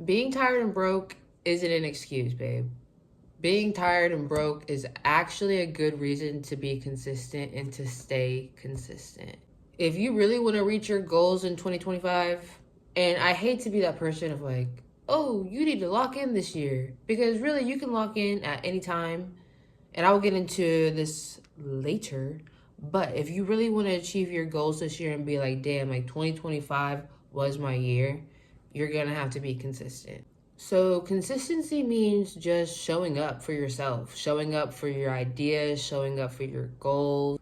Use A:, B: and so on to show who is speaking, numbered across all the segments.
A: Being tired and broke isn't an excuse, babe. Being tired and broke is actually a good reason to be consistent and to stay consistent. If you really want to reach your goals in 2025, and I hate to be that person of like, oh, you need to lock in this year, because really you can lock in at any time, and I will get into this later. But if you really want to achieve your goals this year and be like, damn, like 2025 was my year, you're gonna have to be consistent. So, consistency means just showing up for yourself, showing up for your ideas, showing up for your goals.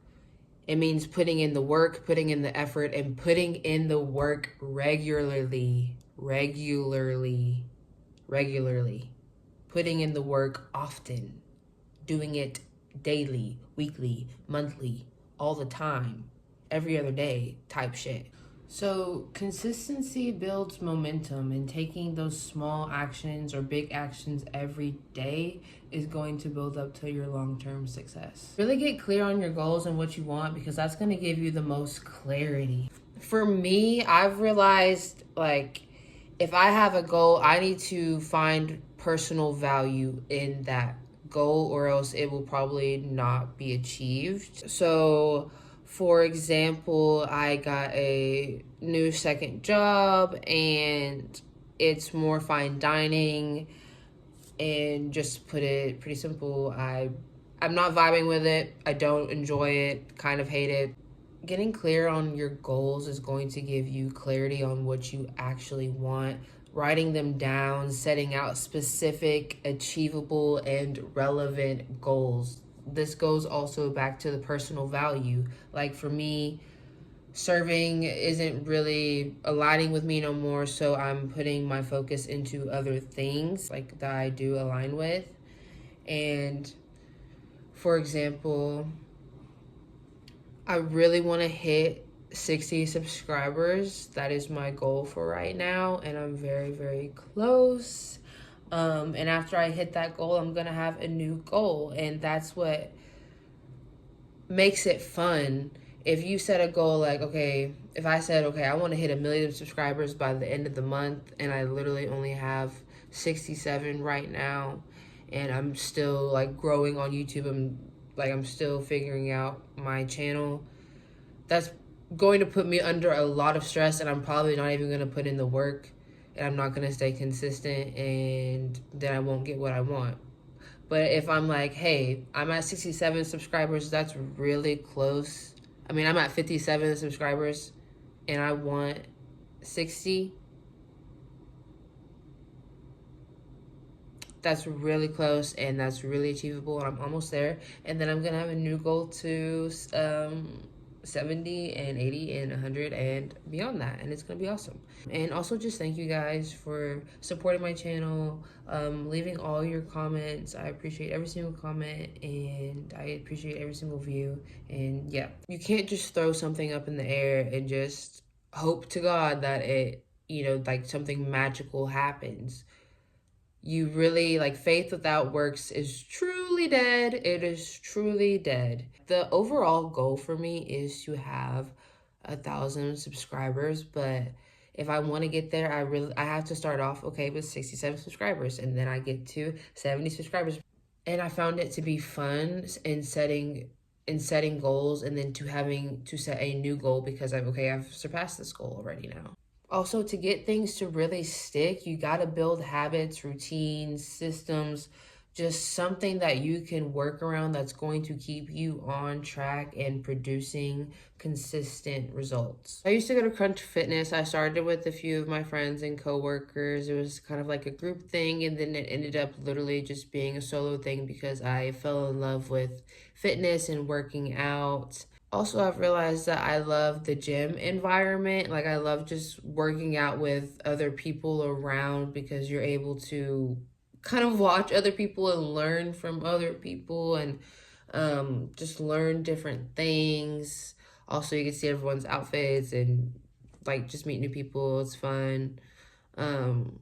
A: It means putting in the work, putting in the effort, and putting in the work regularly, regularly. Putting in the work often, doing it daily, weekly, monthly, all the time, every other day type shit. So, consistency builds momentum, and taking those small actions or big actions every day is going to build up to your long term success. Really get clear on your goals and what you want, because that's going to give you the most clarity. For me, I've realized like if I have a goal, I need to find personal value in that goal, or else it will probably not be achieved. So, for example, I got a new second job and it's more fine dining, and just to put it pretty simple, I'm not vibing with it. I don't enjoy it, kind of hate it. Getting clear on your goals is going to give you clarity on what you actually want. Writing them down, setting out specific, achievable, and relevant goals. This goes also back to the personal value. Like for me, serving isn't really aligning with me no more, so I'm putting my focus into other things like that I do align with. And for example, I really want to hit 60 subscribers. That is my goal for right now, and I'm very, very close. And after I hit that goal, I'm gonna have a new goal, and that's what makes it fun. If you set a goal like, okay, if I said, okay, I want to hit 1 million subscribers by the end of the month, and I literally only have 67 right now, and I'm still like growing on YouTube, I'm still figuring out my channel, that's going to put me under a lot of stress, and I'm probably not even going to put in the work, and I'm not going to stay consistent, and then I won't get what I want. But if I'm like, hey, I'm at 67 subscribers, that's really close. I mean, I'm at 57 subscribers and I want 60. That's really close and that's really achievable, and I'm almost there. And then I'm going to have a new goal to 70 and 80 and 100 and beyond that, and it's gonna be awesome. And also just thank you guys for supporting my channel, leaving all your comments. I appreciate every single comment and I appreciate every single view. And yeah, you can't just throw something up in the air and just hope to God that it, like something magical happens. You really, like, faith without works is truly dead. It is truly dead. The overall goal for me is to have 1,000 subscribers, but if I want to get there, I have to start off okay with 67 subscribers, and then I get to 70 subscribers. And I found it to be fun in setting goals, and then to having to set a new goal because I've surpassed this goal already now. Also, to get things to really stick, you got to build habits, routines, systems, just something that you can work around that's going to keep you on track and producing consistent results. I used to go to Crunch Fitness. I started with a few of my friends and coworkers. It was kind of like a group thing, and then it ended up literally just being a solo thing because I fell in love with fitness and working out. Also, I've realized that I love the gym environment. Like, I love just working out with other people around because you're able to kind of watch other people and learn from other people, and just learn different things. Also, you can see everyone's outfits and like just meet new people. It's fun. Um,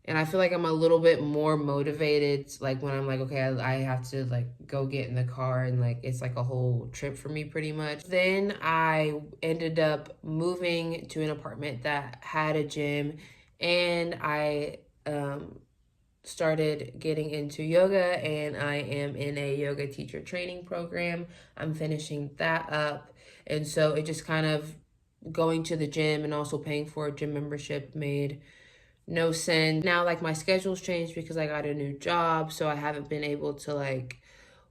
A: and I feel like I'm a little bit more motivated, like when I'm like, okay, I have to like go get in the car, and like it's like a whole trip for me pretty much. Then I ended up moving to an apartment that had a gym, and I started getting into yoga, and I am in a yoga teacher training program. I'm finishing that up. And so it just kind of going to the gym and also paying for a gym membership made no sense. Now, like, my schedule's changed because I got a new job, so I haven't been able to like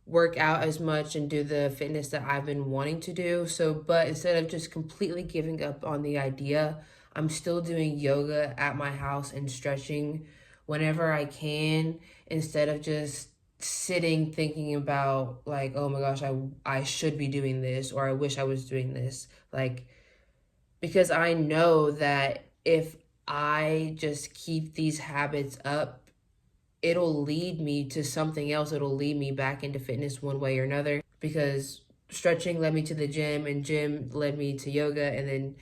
A: work out as much and do the fitness that I've been wanting to do. So, but instead of just completely giving up on the idea, I'm still doing yoga at my house and stretching whenever I can, instead of just sitting thinking about like, oh my gosh, I should be doing this, or I wish I was doing this. Like, because I know that if I just keep these habits up, it'll lead me to something else. It'll lead me back into fitness one way or another, because stretching led me to the gym, and gym led me to yoga, and then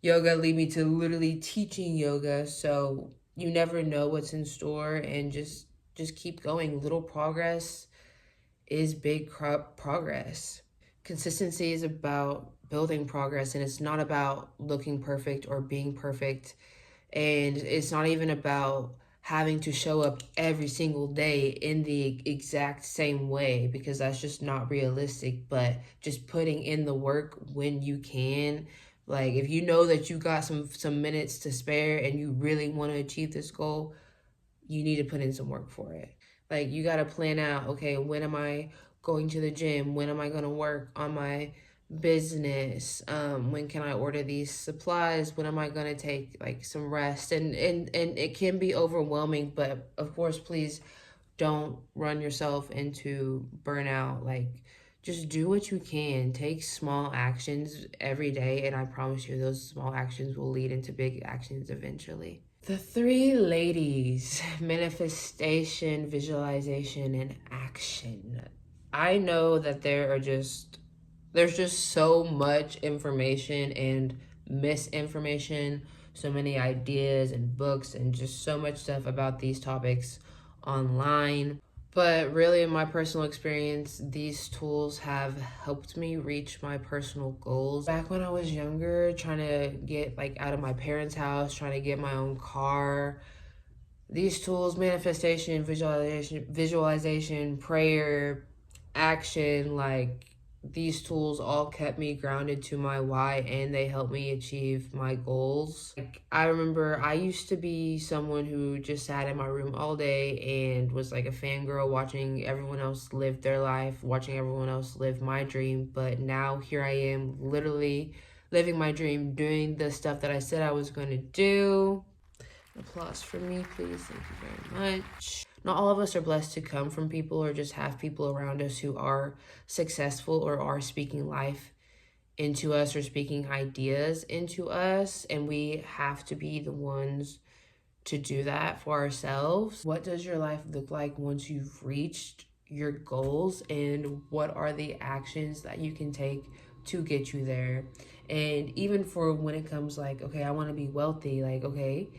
A: yoga led me to literally teaching yoga. So you never know what's in store, and just keep going. Little progress is big progress. Consistency is about building progress, and it's not about looking perfect or being perfect. And it's not even about having to show up every single day in the exact same way, because that's just not realistic. But just putting in the work when you can. Like, if you know that you got some minutes to spare and you really want to achieve this goal, you need to put in some work for it. Like, you got to plan out, okay, when am I going to the gym? When am I going to work on my business? When can I order these supplies? When am I going to take like some rest? And it can be overwhelming, but of course, please don't run yourself into burnout. Like, just do what you can. Take small actions every day, and I promise you those small actions will lead into big actions eventually. The three ladies: manifestation, visualization, and action. I know that there's just so much information and misinformation, so many ideas and books, and just so much stuff about these topics online. But really, in my personal experience, these tools have helped me reach my personal goals. Back when I was younger, trying to get like out of my parents' house, trying to get my own car, these tools, manifestation, visualization, prayer, action, like, these tools all kept me grounded to my why, and they helped me achieve my goals. Like, I remember I used to be someone who just sat in my room all day and was like a fangirl, watching everyone else live their life, watching everyone else live my dream. But now here I am, literally living my dream, doing the stuff that I said I was going to do. Applause for me, please. Thank you very much. Not all of us are blessed to come from people or just have people around us who are successful or are speaking life into us or speaking ideas into us. And we have to be the ones to do that for ourselves. What does your life look like once you've reached your goals? And what are the actions that you can take to get you there? And even for when it comes like, okay, I want to be wealthy. Like, okay,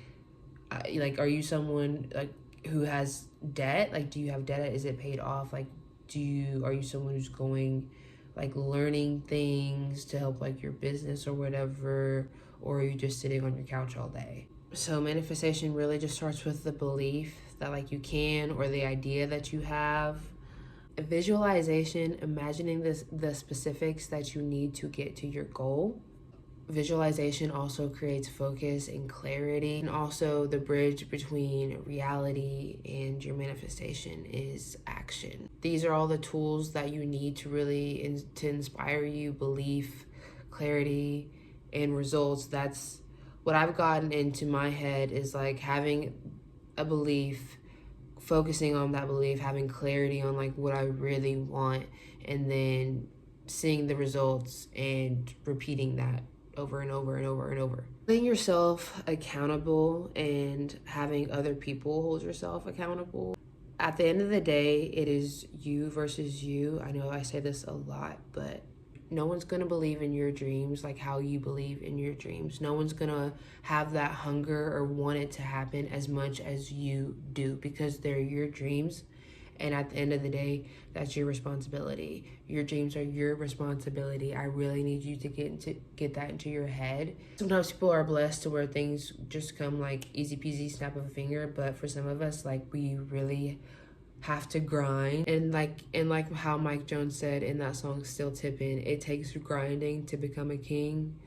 A: like, are you someone like who has debt? Like, do you have debt? Is it paid off? Like, are you someone who's going like learning things to help like your business or whatever, or are you just sitting on your couch all day? So manifestation really just starts with the belief that like you can, or the idea that you have. Visualization, imagining the specifics that you need to get to your goal. Visualization also creates focus and clarity, and also the bridge between reality and your manifestation is action. These are all the tools that you need to really to inspire you: belief, clarity, and results. That's what I've gotten into my head, is like having a belief, focusing on that belief, having clarity on like what I really want, and then seeing the results and repeating that over and over and over and over. Holding yourself accountable and having other people hold yourself accountable. At the end of the day, it is you versus you. I know I say this a lot, but no one's gonna believe in your dreams like how you believe in your dreams. No one's gonna have that hunger or want it to happen as much as you do, because they're your dreams And at the end of the day, that's your responsibility. Your dreams are your responsibility. I really need you to get that into your head. Sometimes people are blessed to where things just come like easy peasy, snap of a finger, but for some of us, like, we really have to grind. And like how Mike Jones said in that song Still Tippin', it takes grinding to become a king,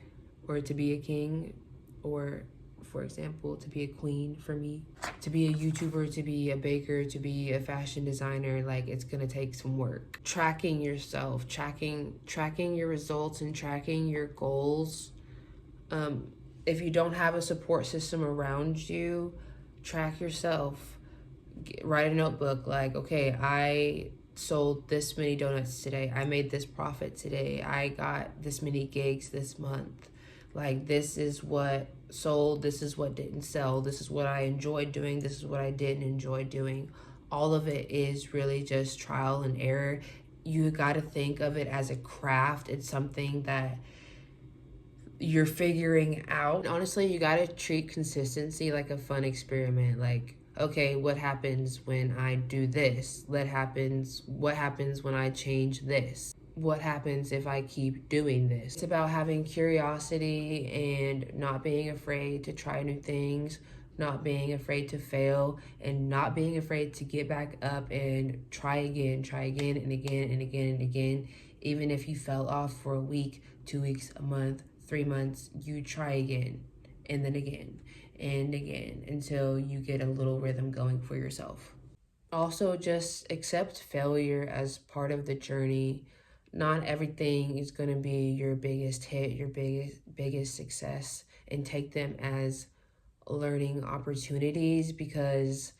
A: or to be a king, or for example, to be a queen. For me, to be a YouTuber, to be a baker, to be a fashion designer, like, it's gonna take some work. Tracking yourself, tracking your results and tracking your goals. If you don't have a support system around you, track yourself. Write a notebook, like, okay, I sold this many donuts today, I made this profit today, I got this many gigs this month. Like, this is what sold, this is what didn't sell, this is what I enjoyed doing, this is what I didn't enjoy doing. All of it is really just trial and error. You got to think of it as a craft. It's something that you're figuring out. Honestly, you got to treat consistency like a fun experiment. Like, okay, what happens when I do this? What happens when I change this? What happens if I keep doing this? It's about having curiosity and not being afraid to try new things, not being afraid to fail, and not being afraid to get back up and try again and again and again and again. Even if you fell off for a week, 2 weeks, a month, 3 months, you try again and then again and again until you get a little rhythm going for yourself. Also, just accept failure as part of the journey. Not everything is going to be your biggest hit, your biggest success, and take them as learning opportunities, because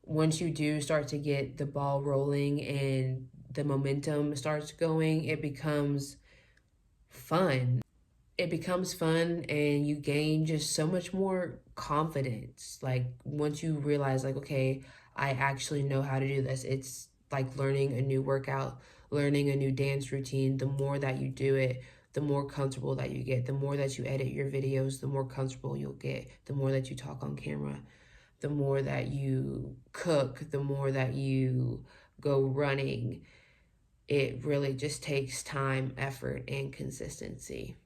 A: once you do start to get the ball rolling and the momentum starts going, it becomes fun. It becomes fun and you gain just so much more confidence. Like, once you realize, like, okay, I actually know how to do this. It's like learning a new workout, learning a new dance routine. The more that you do it, the more comfortable that you get. The more that you edit your videos, the more comfortable you'll get. The more that you talk on camera, the more that you cook, the more that you go running. It really just takes time, effort, and consistency.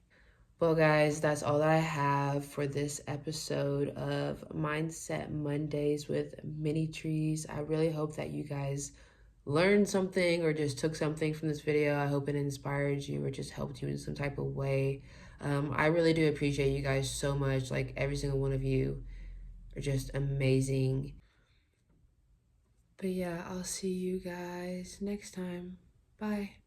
A: Well, guys, that's all that I have for this episode of Mindset Mondays with Mini Trees. I really hope that you guys learned something or just took something from this video. I hope it inspired you or just helped you in some type of way. I really do appreciate you guys so much. Like, every single one of you are just amazing. But yeah, I'll see you guys next time. Bye.